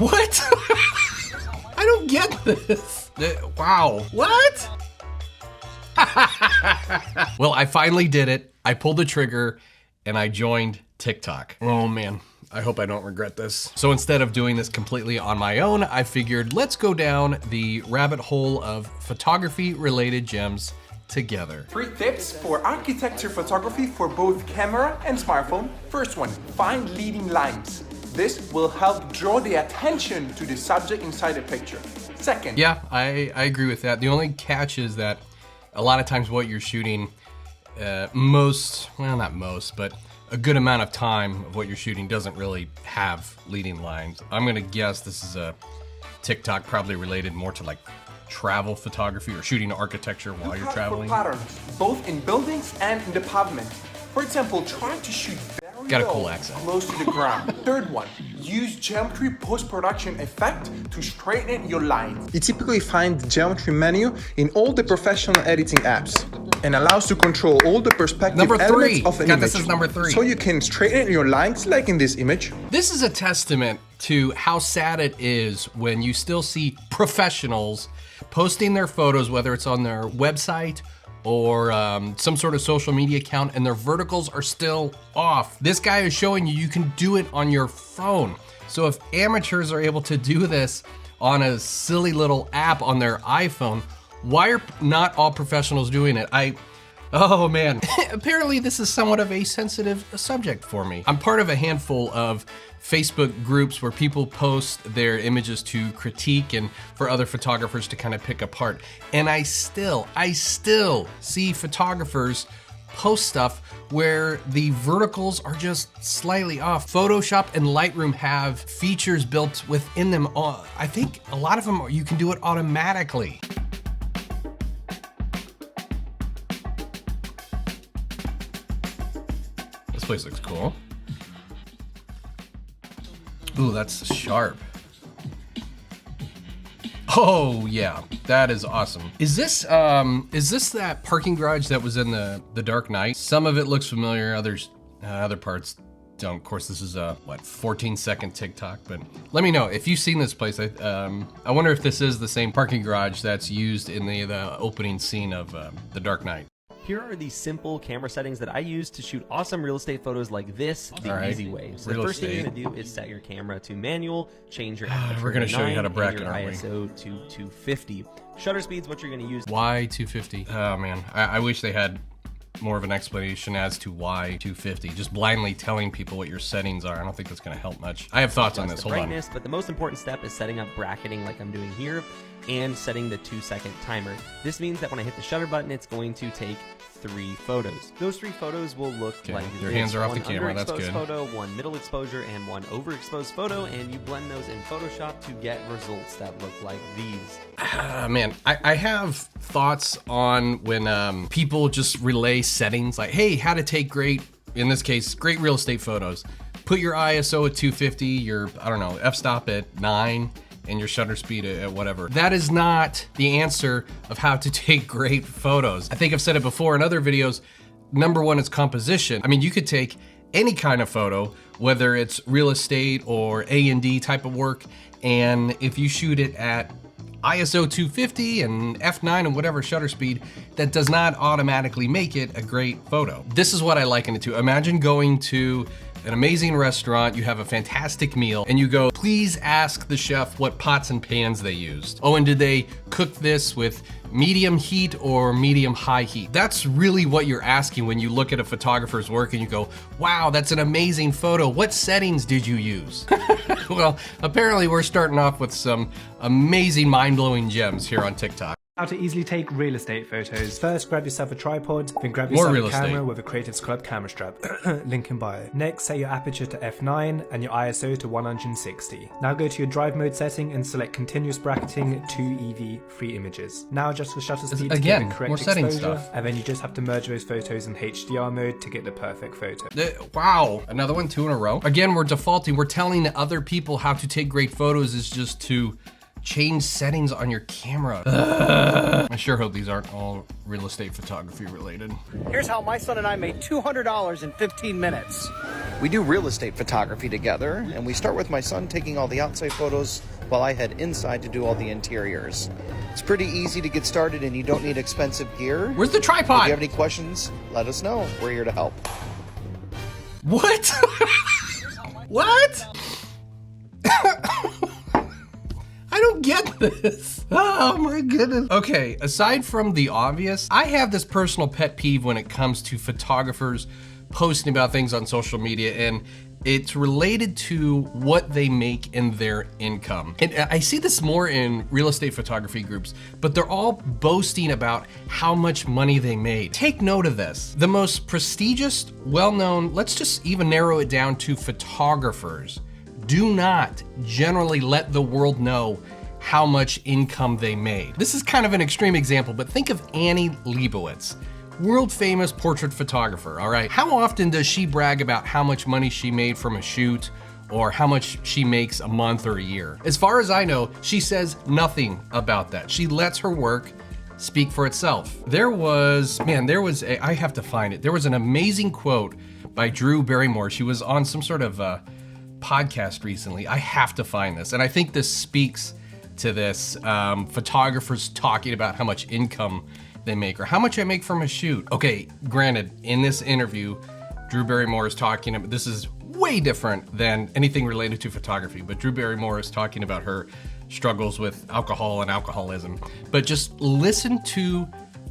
What? I don't get this. Wow. What? Well, I finally did it. I pulled the trigger and I joined TikTok. Oh man, I hope I don't regret this. So instead of doing this completely on my own, I figured let's go down the rabbit hole of photography related gems together. 3 tips for architecture photography for both camera and smartphone. First one, find leading lines. This will help draw the attention to the subject inside the picture. Second. Yeah, I agree with that. The only catch is that a lot of times what you're shooting, not most, but a good amount of time of what you're shooting doesn't really have leading lines. I'm gonna guess this is a TikTok probably related more to like travel photography or shooting architecture while you're traveling. Patterns, both in buildings and in the pavement. For example, try to shoot very Got a low, cool accent. close to the ground. Third one, use geometry post-production effect to straighten your lines. You typically find the geometry menu in all the professional editing apps and allows to control all the perspective elements of an image. This is number 3. So you can straighten your lines like in this image. This is a testament to how sad it is when you still see professionals posting their photos, whether it's on their website or some sort of social media account, and their verticals are still off. This guy is showing you can do it on your phone. So if amateurs are able to do this on a silly little app on their iPhone, why are not all professionals doing it? Oh man, apparently this is somewhat of a sensitive subject for me. I'm part of a handful of Facebook groups where people post their images to critique and for other photographers to kind of pick apart. And I still see photographers post stuff where the verticals are just slightly off. Photoshop and Lightroom have features built within them. I think a lot of them, you can do it automatically. This place looks cool. Ooh, that's sharp. Oh yeah, that is awesome. Is this that parking garage that was in the Dark Knight? Some of it looks familiar, other parts don't. Of course, this is a 14-second TikTok, but let me know if you've seen this place. I wonder if this is the same parking garage that's used in the opening scene of The Dark Knight. Here are the simple camera settings that I use to shoot awesome real estate photos like this the easy way. So the first thing you're gonna do is set your camera to manual, change your aperture we're gonna show you how to bracket, your aren't we? ISO to 250. Shutter speed's what you're gonna use. Why 250? Oh man, I wish they had more of an explanation as to why 250. Just blindly telling people what your settings are, I don't think that's gonna help much. I have thoughts on this, hold on. But the most important step is setting up bracketing like I'm doing here and setting the 2-second timer. This means that when I hit the shutter button, it's going to take 3 photos. Those 3 photos will look like your hands are off the camera, that's good. Photo, one middle exposure, and one overexposed photo, and you blend those in Photoshop to get results that look like these. Man, I have thoughts on when people just relay settings like, hey, how to take great real estate photos. Put your ISO at 250, your, I don't know, f-stop at 9, and your shutter speed at whatever. That is not the answer of how to take great photos. I think I've said it before in other videos, number one is composition. I mean, you could take any kind of photo, whether it's real estate or A&D type of work, and if you shoot it at ISO 250 and f9 and whatever shutter speed, that does not automatically make it a great photo. This is what I liken it to. Imagine going to an amazing restaurant, you have a fantastic meal, and you go, please ask the chef what pots and pans they used. Oh, and did they cook this with medium heat or medium high heat? That's really what you're asking when you look at a photographer's work and you go, wow, that's an amazing photo. What settings did you use? Well, apparently we're starting off with some amazing mind-blowing gems here on TikTok. How to easily take real estate photos. First, grab yourself a tripod, then grab yourself a camera with a Creative Club camera strap. Link in bio. Next, set your aperture to f9 and your ISO to 160. Now go to your drive mode setting and select continuous bracketing 2EV free images. Now adjust the shutter speed to get the correct exposure, and then you just have to merge those photos in HDR mode to get the perfect photo. Wow, another one, 2 in a row. Again, we're defaulting. We're telling other people how to take great photos is just to change settings on your camera. I sure hope these aren't all real estate photography related. Here's how my son and I made $200 in 15 minutes. We do real estate photography together, and we start with my son taking all the outside photos while I head inside to do all the interiors. It's pretty easy to get started and you don't need expensive gear. Where's the tripod? If you have any questions, let us know. We're here to help. What? What? I don't get this. Oh my goodness. Okay, aside from the obvious, I have this personal pet peeve when it comes to photographers posting about things on social media, and it's related to what they make in their income. And I see this more in real estate photography groups, but they're all boasting about how much money they made. Take note of this. The most prestigious, well-known, let's just even narrow it down to photographers, do not generally let the world know how much income they made. This is kind of an extreme example, but think of Annie Leibovitz, world famous portrait photographer, all right? How often does she brag about how much money she made from a shoot or how much she makes a month or a year? As far as I know, she says nothing about that. She lets her work speak for itself. I have to find it. There was an amazing quote by Drew Barrymore. She was on some sort of podcast recently. I have to find this. And I think this speaks to this, photographers talking about how much income they make or how much I make from a shoot. Okay, granted, in this interview, Drew Barrymore is talking about, this is way different than anything related to photography, but Drew Barrymore is talking about her struggles with alcohol and alcoholism. But just listen to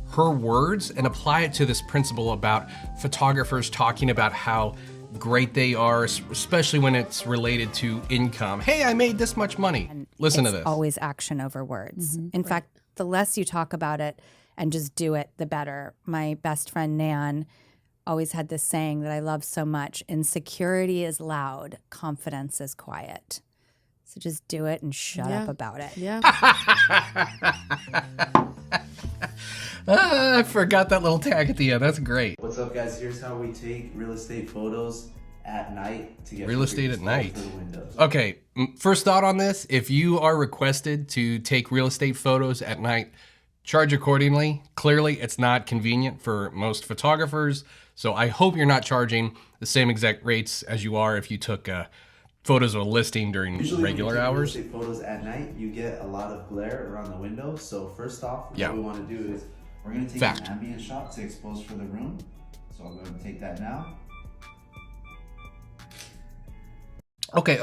her words and apply it to this principle about photographers talking about how great they are, especially when it's related to income. Hey, I made this much money. And listen to this. Always action over words. In fact, the less you talk about it and just do it, the better. My best friend Nan always had this saying that I love so much: insecurity is loud, confidence is quiet. So just do it and shut up about it. Yeah. I forgot that little tag at the end. That's great. What's up, guys? Here's how we take real estate photos at night to get real estate at night. For the windows. Okay, first thought on this: if you are requested to take real estate photos at night, charge accordingly. Clearly, it's not convenient for most photographers, so I hope you're not charging the same exact rates as you are if you took photos of a listing during regular hours. Real estate photos at night, you get a lot of glare around the window. So first off, what we want to do is we're going to take an ambient shot to expose for the room. So I'm going to take that now. Okay.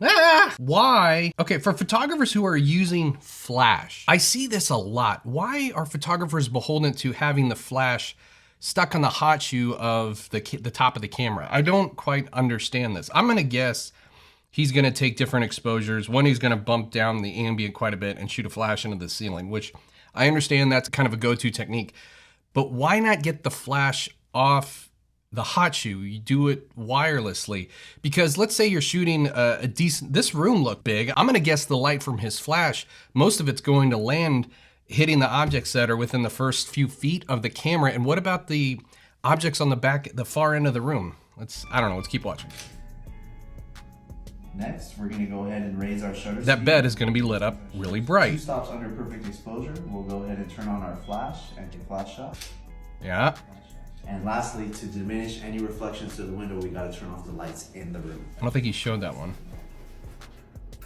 Ah! Why? Okay, for photographers who are using flash, I see this a lot. Why are photographers beholden to having the flash stuck on the hot shoe of the top of the camera? I don't quite understand this. I'm gonna guess he's gonna take different exposures. One, he's gonna bump down the ambient quite a bit and shoot a flash into the ceiling, which I understand that's kind of a go-to technique. But why not get the flash off the hot shoe? You do it wirelessly, because let's say you're shooting a decent, this room looked big. I'm gonna guess the light from his flash, most of it's going to land hitting the objects that are within the first few feet of the camera. And what about the objects on the back, the far end of the room? I don't know, let's keep watching. Next, we're gonna go ahead and raise our shutter speed. That bed is gonna be lit up really bright. 2 stops under perfect exposure. We'll go ahead and turn on our flash and take flash shot. Yeah. And lastly, to diminish any reflections to the window, we gotta turn off the lights in the room. I don't think he showed that one.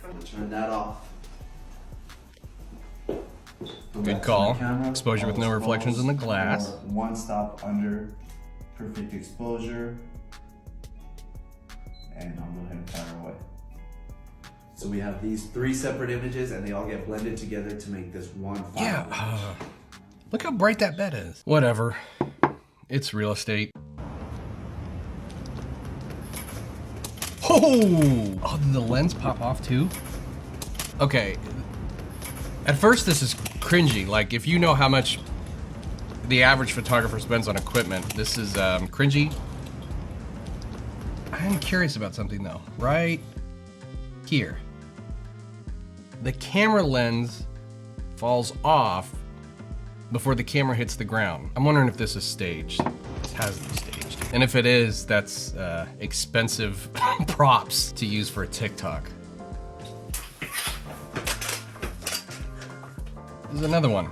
We'll turn that off. Good call. Exposure with no reflections in the glass. 1 stop under perfect exposure. And I'll go ahead and fire away. So we have these 3 separate images and they all get blended together to make this one file. Yeah. Look how bright that bed is. Whatever. It's real estate. Oh, did the lens pop off too? Okay. At first this is cringy. Like, if you know how much the average photographer spends on equipment, this is cringy. I'm curious about something though. Right here. The camera lens falls off before the camera hits the ground. I'm wondering if this is staged. This has to be staged. And if it is, that's expensive props to use for a TikTok. This is another one.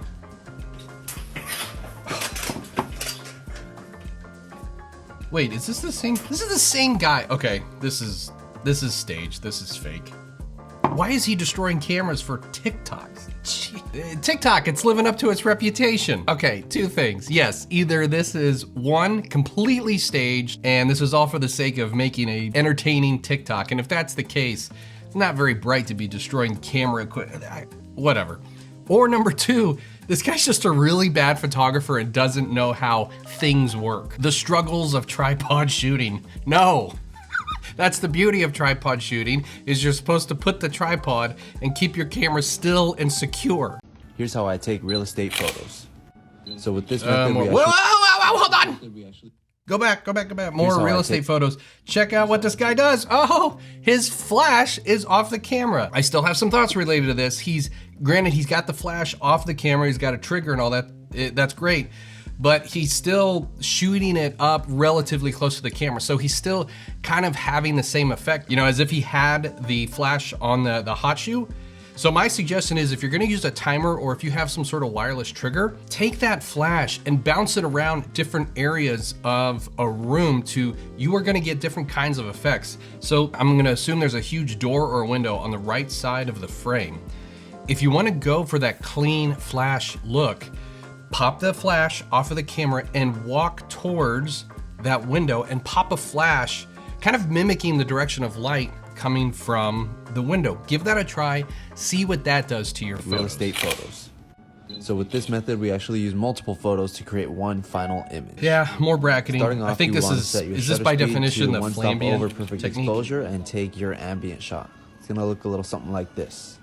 Wait, is this the same? This is the same guy. Okay, this is staged. This is fake. Why is he destroying cameras for TikTok? TikTok, it's living up to its reputation. Okay, two things. Yes, either this is one, completely staged, and this is all for the sake of making a entertaining TikTok. And if that's the case, it's not very bright to be destroying camera equipment. Whatever. Or number two, this guy's just a really bad photographer and doesn't know how things work. The struggles of tripod shooting. No. That's the beauty of tripod shooting, is you're supposed to put the tripod and keep your camera still and secure. Here's how I take real estate photos. So with this method, hold on! Go back. More real estate photos. Check out what this guy does. Oh, his flash is off the camera. I still have some thoughts related to this. Granted, he's got the flash off the camera, he's got a trigger and all that. That's great. But he's still shooting it up relatively close to the camera. So he's still kind of having the same effect, you know, as if he had the flash on the hot shoe. So my suggestion is, if you're gonna use a timer or if you have some sort of wireless trigger, take that flash and bounce it around different areas of a room you are gonna get different kinds of effects. So I'm gonna assume there's a huge door or a window on the right side of the frame. If you wanna go for that clean flash look, pop the flash off of the camera and walk towards that window and pop a flash, kind of mimicking the direction of light coming from the window. Give that a try, see what that does to your real estate photos. So with this method, we actually use multiple photos to create one final image. Yeah, more bracketing. Starting off, I think this is this by definition the flambient over perfect technique? Exposure and take your ambient shot. It's gonna look a little something like this.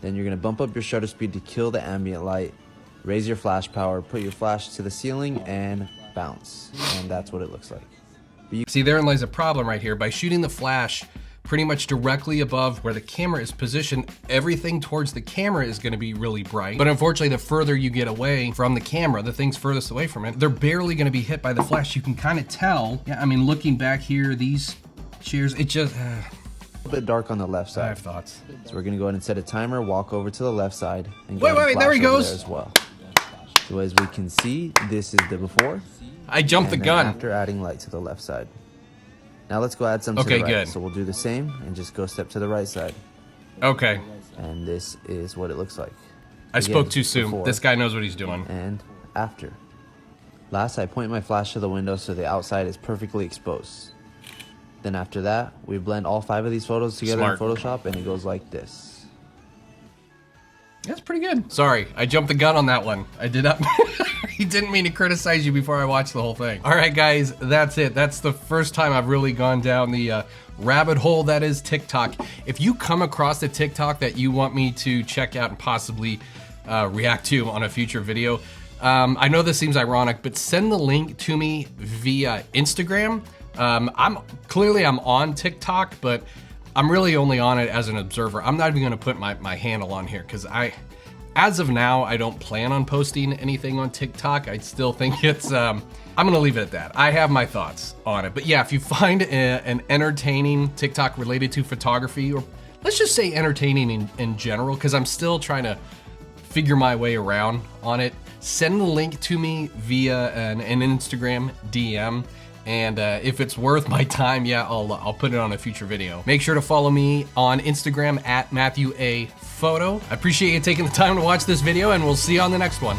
Then you're gonna bump up your shutter speed to kill the ambient light. Raise your flash power, put your flash to the ceiling, and bounce. And that's what it looks like. See, therein lies a problem right here. By shooting the flash pretty much directly above where the camera is positioned, everything towards the camera is gonna be really bright. But unfortunately, the further you get away from the camera, the things furthest away from it, they're barely gonna be hit by the flash. You can kind of tell. Yeah, I mean, looking back here, these chairs, it just... a little bit dark on the left side. I have thoughts. So we're gonna go ahead and set a timer, walk over to the left side, and wait, there he goes. There as well. So as we can see, this is the before. I jumped the gun. After adding light to the left side. Now let's go add some to the right. Good. So we'll do the same and just go step to the right side. Okay. And this is what it looks like. I spoke too soon. Before, this guy knows what he's doing. And after. Last, I point my flash to the window so the outside is perfectly exposed. Then after that, we blend all 5 of these photos together in Photoshop, and it goes like this. That's pretty good. Sorry, I jumped the gun on that one. I did not. He didn't mean to criticize you before I watched the whole thing. All right, guys, that's it. That's the first time I've really gone down the rabbit hole that is TikTok. If you come across a TikTok that you want me to check out and possibly react to on a future video, I know this seems ironic, but send the link to me via Instagram. I'm on TikTok, but I'm really only on it as an observer. I'm not even gonna put my handle on here because as of now, I don't plan on posting anything on TikTok. I still think it's, I'm gonna leave it at that. I have my thoughts on it. But yeah, if you find an entertaining TikTok related to photography, or let's just say entertaining in general, because I'm still trying to figure my way around on it, send the link to me via an Instagram DM. And if it's worth my time, yeah, I'll put it on a future video. Make sure to follow me on Instagram at Matthew A. Photo. I appreciate you taking the time to watch this video, and we'll see you on the next one.